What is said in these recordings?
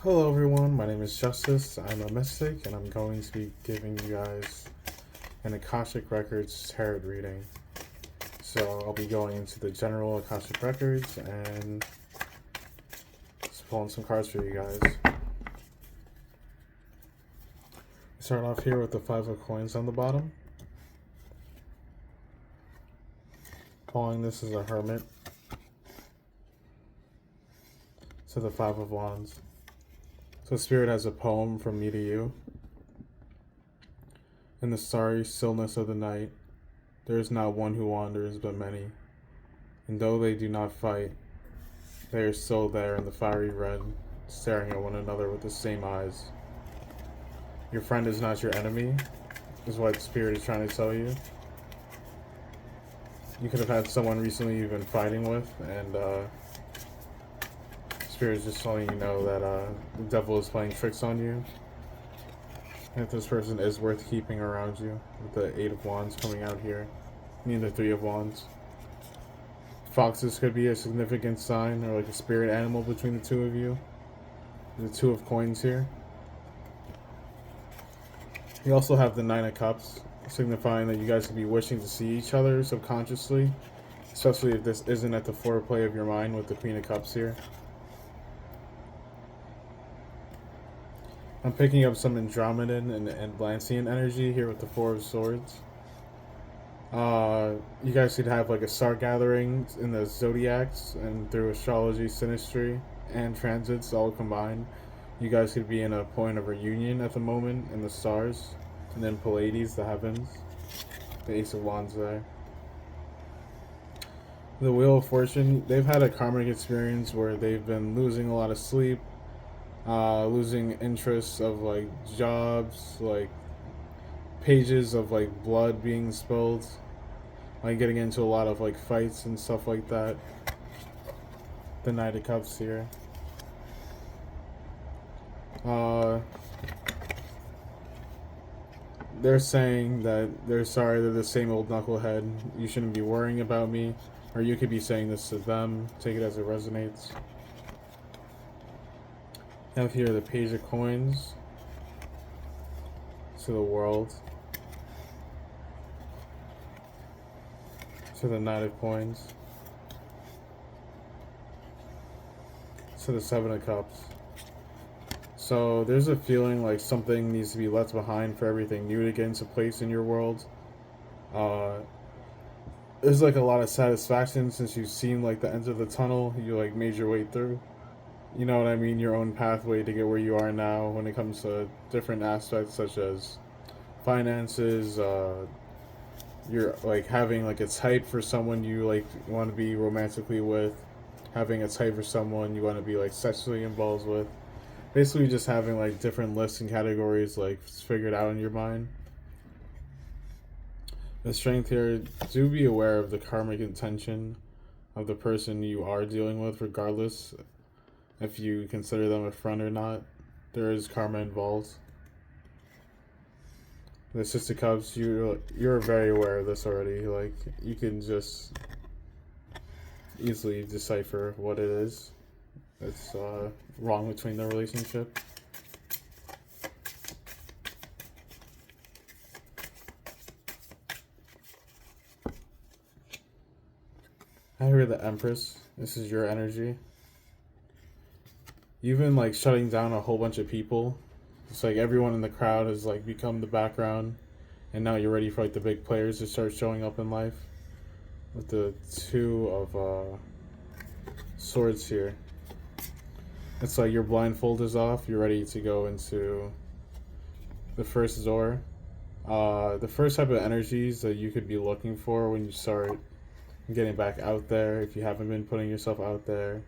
Hello everyone, my name is Justice. I'm a mystic and I'm going to be giving you guys an Akashic Records tarot reading. So I'll be going into the general Akashic Records and just pulling some cards for you guys. Start off here with the Five of Coins on the bottom. Calling this as a Hermit. To the Five of Wands. So Spirit has a poem from me to you. In the starry stillness of the night, there is not one who wanders, but many. And though they do not fight, they are still there in the fiery red, staring at one another with the same eyes. Your friend is not your enemy, is what the Spirit is trying to tell you. You could have had someone recently you've been fighting with, and Spirit is just letting you know that the devil is playing tricks on you. And if this person is worth keeping around you, with the Eight of Wands coming out here, and the Three of Wands. Foxes could be a significant sign, or like a spirit animal between the two of you. The Two of Coins here. You also have the Nine of Cups, signifying that you guys could be wishing to see each other subconsciously, especially if this isn't at the foreplay of your mind with the Queen of Cups here. I'm picking up some Andromedan and Atlantean energy here with the Four of Swords. You guys could have like a star gathering in the zodiacs and through astrology, synastry, and transits all combined. You guys could be in a point of reunion at the moment in the stars, and then Pleiades, the heavens, the Ace of Wands there. The Wheel of Fortune, they've had a karmic experience where they've been losing a lot of sleep, losing interests of like jobs, like pages of like blood being spilled, like getting into a lot of like fights and stuff like that. The Knight of Cups here. They're saying that they're sorry, they're the same old knucklehead. You shouldn't be worrying about me. Or you could be saying this to them. Take it as it resonates. I have here the Page of Coins. To the World. To the Knight of Coins. To the Seven of Cups. So there's a feeling like something needs to be left behind for everything new to get into place in your world. There's like a lot of satisfaction since you've seen like the end of the tunnel. You like made your way through. You know what I mean? Your own pathway to get where you are now when it comes to different aspects such as finances. You're like having like a type for someone you like want to be romantically with. Having a type for someone you want to be like sexually involved with. Basically just having like different lists and categories like figured out in your mind. The Strength here, do be aware of the karmic intention of the person you are dealing with, regardless if you consider them a friend or not. There is karma involved. The Sister Cups, you're very aware of this already. Like you can just easily decipher what it is that's wrong between the relationship. I hear the Empress. This is your energy. You've been like shutting down a whole bunch of people. It's like everyone in the crowd has like become the background, and now you're ready for like the big players to start showing up in life. With the Two of Swords here, it's like your blindfold is off. You're ready to go into the first door. The first type of energies that you could be looking for when you start getting back out there, if you haven't been putting yourself out there,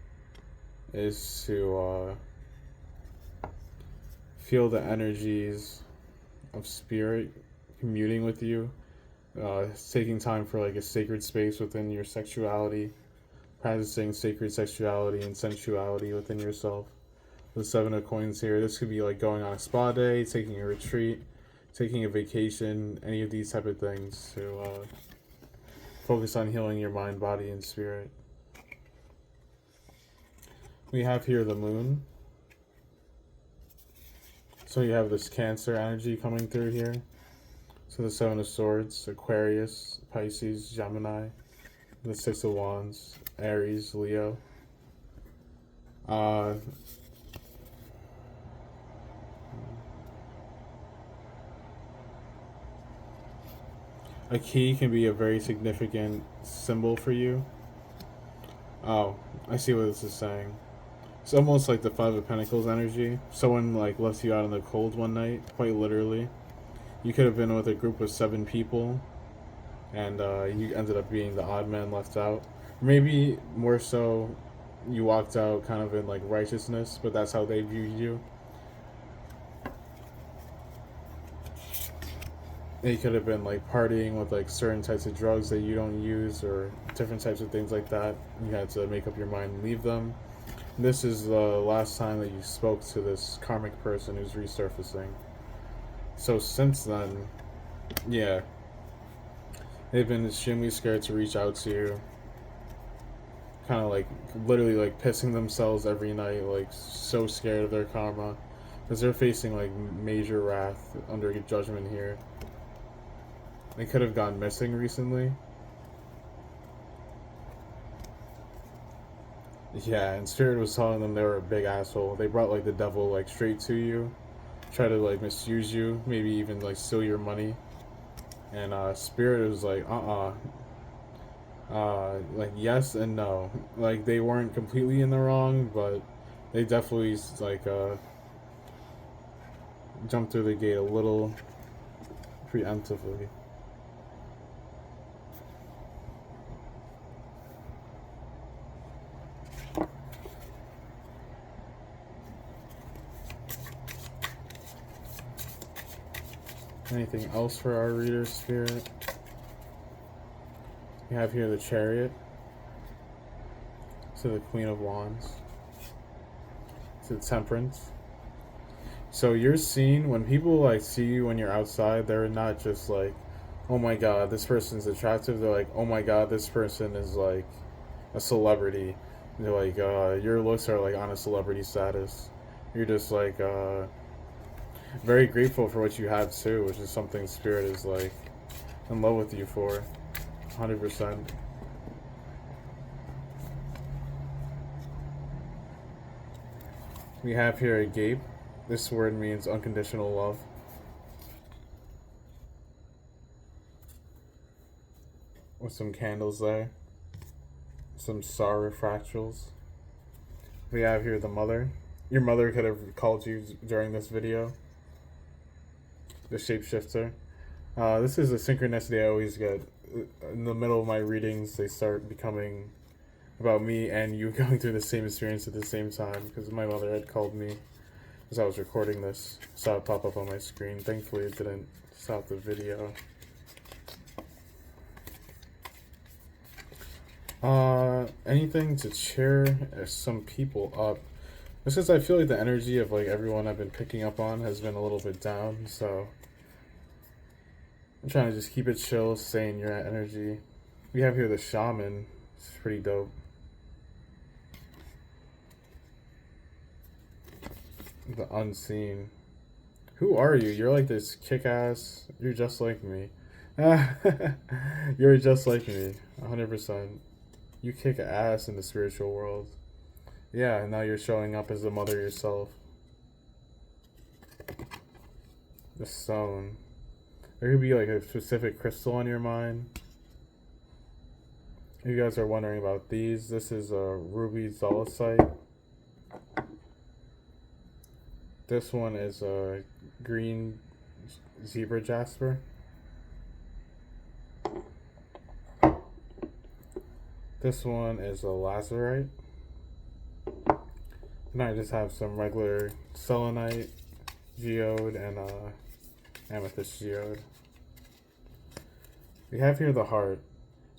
is to feel the energies of spirit communing with you, taking time for like a sacred space within your sexuality, practicing sacred sexuality and sensuality within yourself. The Seven of Coins here, this could be like going on a spa day, taking a retreat, taking a vacation, any of these type of things to focus on healing your mind, body, and spirit. We have here the Moon. So you have this Cancer energy coming through here. So the Seven of Swords, Aquarius, Pisces, Gemini, the Six of Wands, Aries, Leo. Uh, a key can be a very significant symbol for you. Oh, I see what this is saying. It's almost like the Five of Pentacles energy. Someone like left you out in the cold one night, quite literally. You could have been with a group of 7 people, and you ended up being the odd man left out. Maybe more so, you walked out kind of in like righteousness, but that's how they viewed you. You could have been like partying with like certain types of drugs that you don't use, or different types of things like that. You had to make up your mind and leave them. This is the last time that you spoke to this karmic person who's resurfacing. So since then, yeah, they've been extremely scared to reach out to you. Kind of like literally like pissing themselves every night, like so scared of their karma, because they're facing like major wrath under judgment here. They could have gone missing recently. Yeah, and Spirit was telling them they were a big asshole. They brought like the devil like straight to you, try to like misuse you, maybe even like steal your money. And Spirit was like, like yes and no. Like they weren't completely in the wrong, but they definitely like jumped through the gate a little preemptively. Anything else for our reader, Spirit? We have here the Chariot. So the Queen of Wands. So the Temperance. So you're seen, when people like see you when you're outside, they're not just like, oh my god, this person's attractive. They're like, oh my god, this person is like a celebrity. They're like, your looks are like on a celebrity status. You're just like, very grateful for what you have too, which is something Spirit is like in love with you for, 100%. We have here agape. This word means unconditional love. With some candles there, some star fractals. We have here the Mother. Your mother could have called you during this video. The Shapeshifter. This is a synchronicity I always get. In the middle of my readings, they start becoming about me and you going through the same experience at the same time, because my mother had called me as I was recording this. Saw it pop up on my screen. Thankfully, it didn't stop the video. Anything to cheer some people up. Just because I feel like the energy of like everyone I've been picking up on has been a little bit down, so I'm trying to just keep it chill, stay in your energy. We have here the Shaman. It's pretty dope. The Unseen. Who are you? You're like this kick-ass. You're just like me. You're just like me, 100%. You kick ass in the spiritual world. Yeah, and now you're showing up as the Mother yourself. The Stone. There could be like a specific crystal on your mind. If you guys are wondering about these, this is a ruby zolicite. This one is a green zebra jasper. This one is a lazurite. And I just have some regular selenite, geode, and amethyst geode. We have here the heart.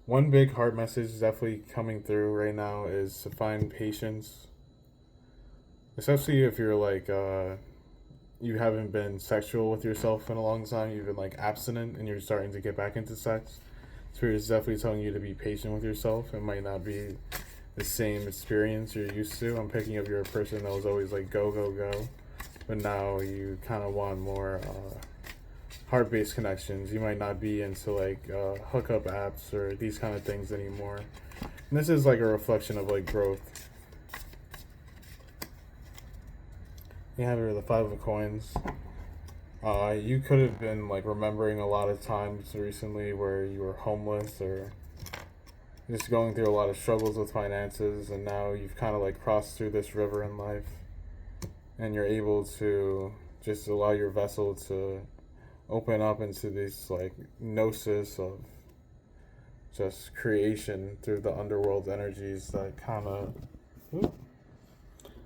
One big heart message definitely coming through right now is to find patience. Especially if you're like, you haven't been sexual with yourself in a long time, you've been like abstinent and you're starting to get back into sex. Spirit is definitely telling you to be patient with yourself. It might not be the same experience you're used to. I'm picking up you're a person that was always like go, go, go. but now you kind of want more heart-based connections. You might not be into like hookup apps or these kind of things anymore. And this is like a reflection of like growth. You have here the Five of Coins. You could have been like remembering a lot of times recently where you were homeless or just going through a lot of struggles with finances, and now you've kind of like crossed through this river in life, and you're able to just allow your vessel to open up into this like gnosis of just creation through the underworld energies that kind of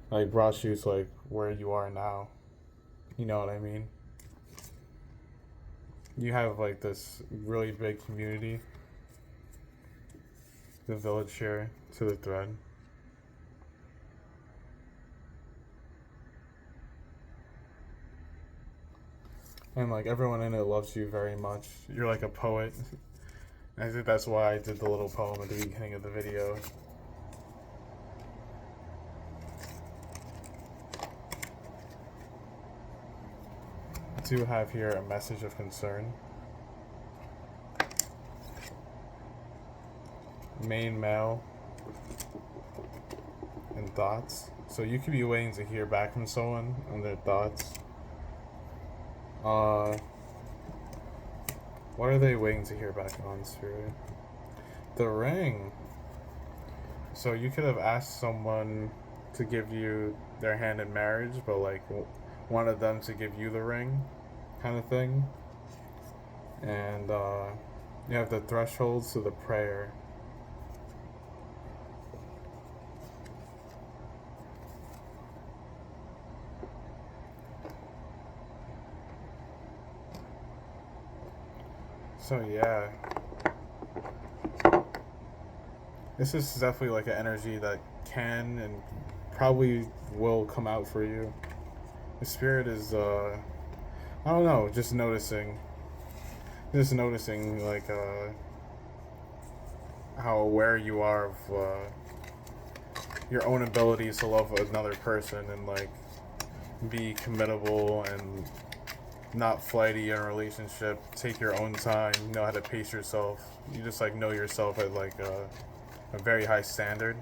like brought you to like where you are now. You know what I mean? You have like this really big community, the village here to the thread. And like everyone in it loves you very much. You're like a poet. I think that's why I did the little poem at the beginning of the video. I do have here a message of concern. Main male and thoughts. So you could be waiting to hear back from someone on their thoughts. What are they waiting to hear back on, Spirit? The ring. So you could have asked someone to give you their hand in marriage, but like wanted them to give you the ring, kind of thing. And you have the thresholds to the prayer. So yeah, this is definitely like an energy that can and probably will come out for you. The spirit is I don't know, just noticing like how aware you are of your own abilities to love another person and like be committable and not flighty in a relationship. Take your own time, know how to pace yourself. You just like know yourself at like a very high standard,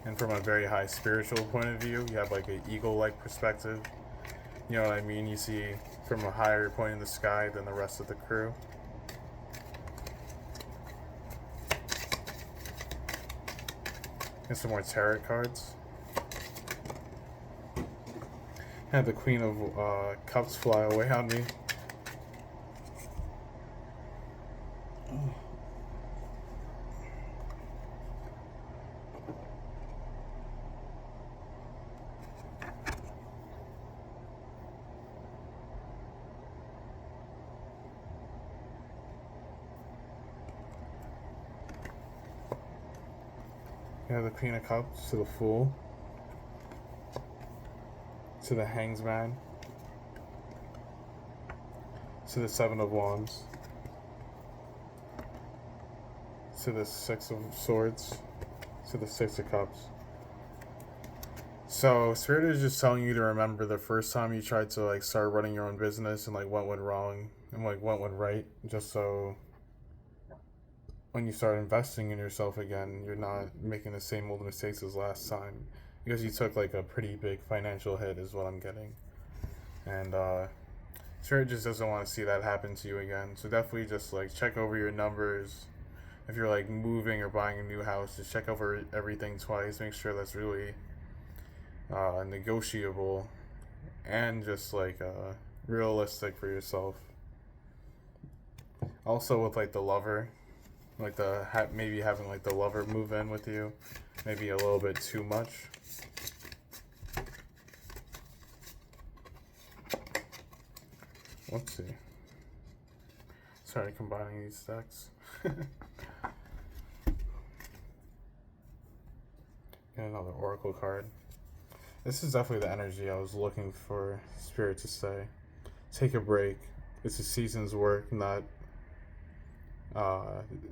and from a very high spiritual point of view, you have like an eagle-like perspective. You know what I mean? You see from a higher point in the sky than the rest of the crew. And some more tarot cards. Had the Queen of Cups fly away on me. You have the Queen of Cups to the Fool, to the Hangsman, to the Seven of Wands, to the Six of Swords, to the Six of Cups. So Spirit is just telling you to remember the first time you tried to like start running your own business and like what went wrong and like what went right, just so when you start investing in yourself again, you're not making the same old mistakes as last time, because you took like a pretty big financial hit is what I'm getting. And Spirit just doesn't want to see that happen to you again. So definitely just like check over your numbers. If you're like moving or buying a new house, just check over everything twice. Make sure that's really negotiable and just like realistic for yourself. Also with like the lover, like the maybe having like the lover move in with you, maybe a little bit too much. Let's see. Sorry, combining these decks. And another oracle card. This is definitely the energy I was looking for Spirit to say. Take a break. It's a season's work, not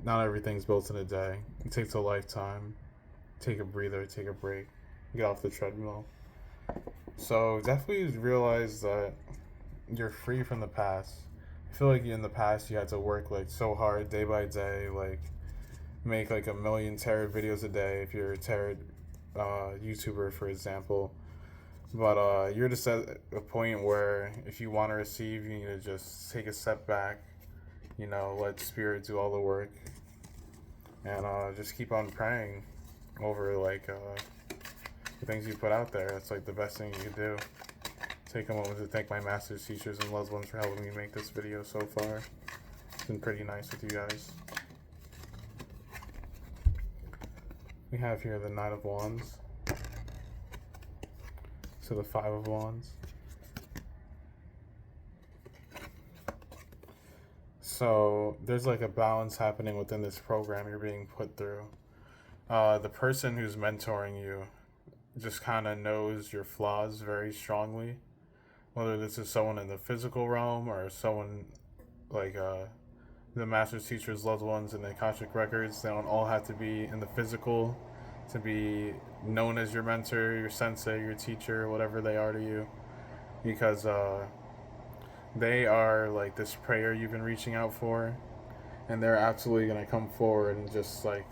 everything's built in a day. It takes a lifetime. Take a breather, take a break. Get off the treadmill. So definitely realize that you're free from the past. I feel like in the past you had to work like so hard day by day, like make like a million tarot videos a day if you're a tarot YouTuber, for example. But you're just at a point where if you want to receive, you need to just take a step back, let spirit do all the work, and just keep on praying over like the things you put out there. It's like the best thing you can do. Take a moment to thank my masters, teachers, and loved ones for helping me make this video so far. It's been pretty nice with you guys. We have here the Knight of Wands. So the Five of Wands. So there's like a balance happening within this program you're being put through. The person who's mentoring you just kind of knows your flaws very strongly. Whether this is someone in the physical realm or someone like the master's, teachers, loved ones, and the Akashic records, they don't all have to be in the physical to be known as your mentor, your sensei, your teacher, whatever they are to you. Because they are like this prayer you've been reaching out for, and they're absolutely going to come forward and just like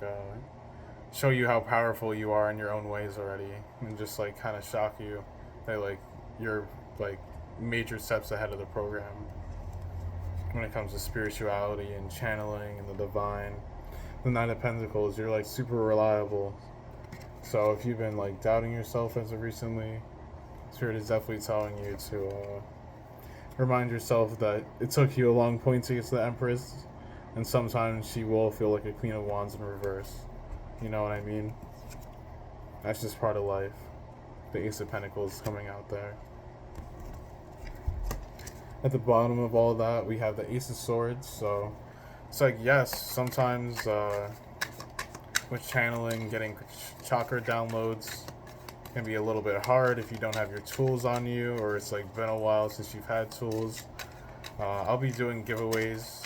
show you how powerful you are in your own ways already, and just like kind of shock you that like you're like major steps ahead of the program when it comes to spirituality and channeling and the divine. The Knight of Pentacles, you're like super reliable. So if you've been like doubting yourself as of recently, Spirit is definitely telling you to remind yourself that it took you a long point to get to the Empress, and sometimes she will feel like a Queen of Wands in reverse. You know what I mean? That's just part of life. The Ace of Pentacles coming out there. At the bottom of all that, we have the Ace of Swords. So it's like, yes, sometimes with channeling, getting chakra downloads can be a little bit hard if you don't have your tools on you, or it's like been a while since you've had tools. I'll be doing giveaways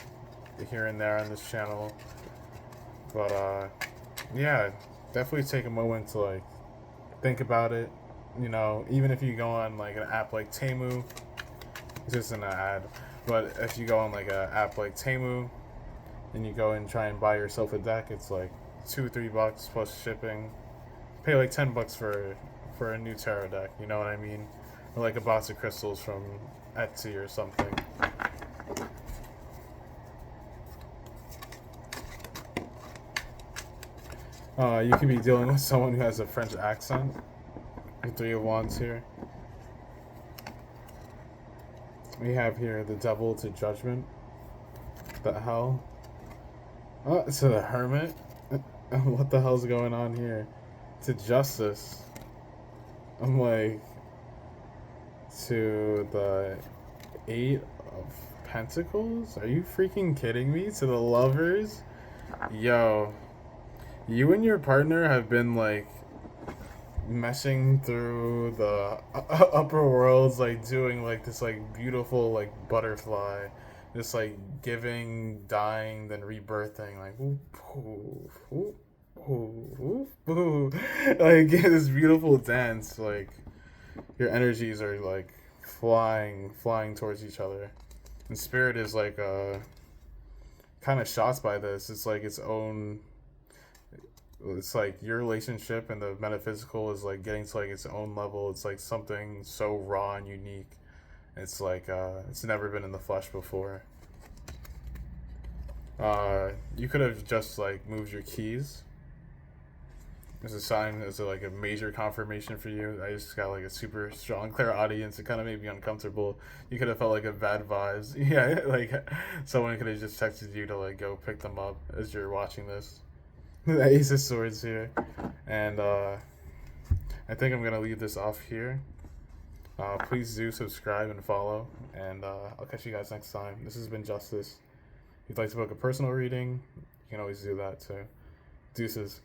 here and there on this channel. But yeah, definitely take a moment to like think about it. Even if you go on like an app like Temu, this isn't an ad, but if you go on like an app like Temu and you go and try and buy yourself a deck, it's like $2-3 plus shipping. Pay like $10 for a new tarot deck, you know what I mean? Or like a box of crystals from Etsy or something. You could be dealing with someone who has a French accent. The Three of Wands here. We have here the Devil to Judgment. The hell? Oh, so the Hermit? What the hell's going on here? To Justice. I'm like, to the Eight of Pentacles? Are you freaking kidding me? To the Lovers? Yo, you and your partner have been like meshing through the upper worlds, like doing like this like beautiful like butterfly, just like giving, dying, then rebirthing, like whoop, whoop, whoop, whoop, whoop. Like this beautiful dance. Like your energies are like flying towards each other, and Spirit is like kind of shocked by this. It's like its own. It's like your relationship and the metaphysical is like getting to like its own level. It's like something so raw and unique. It's like it's never been in the flesh before. You could have just like moved your keys. As a sign, as like a major confirmation for you. I just got like a super strong clairaudience. It kind of made me uncomfortable. You could have felt like a bad vibes. Yeah, like someone could have just texted you to like go pick them up as you're watching this. The Ace of Swords here, and I think I'm gonna leave this off here. Please do subscribe and follow, and I'll catch you guys next time. This has been Justice. If you'd like to book a personal reading, you can always do that too. Deuces.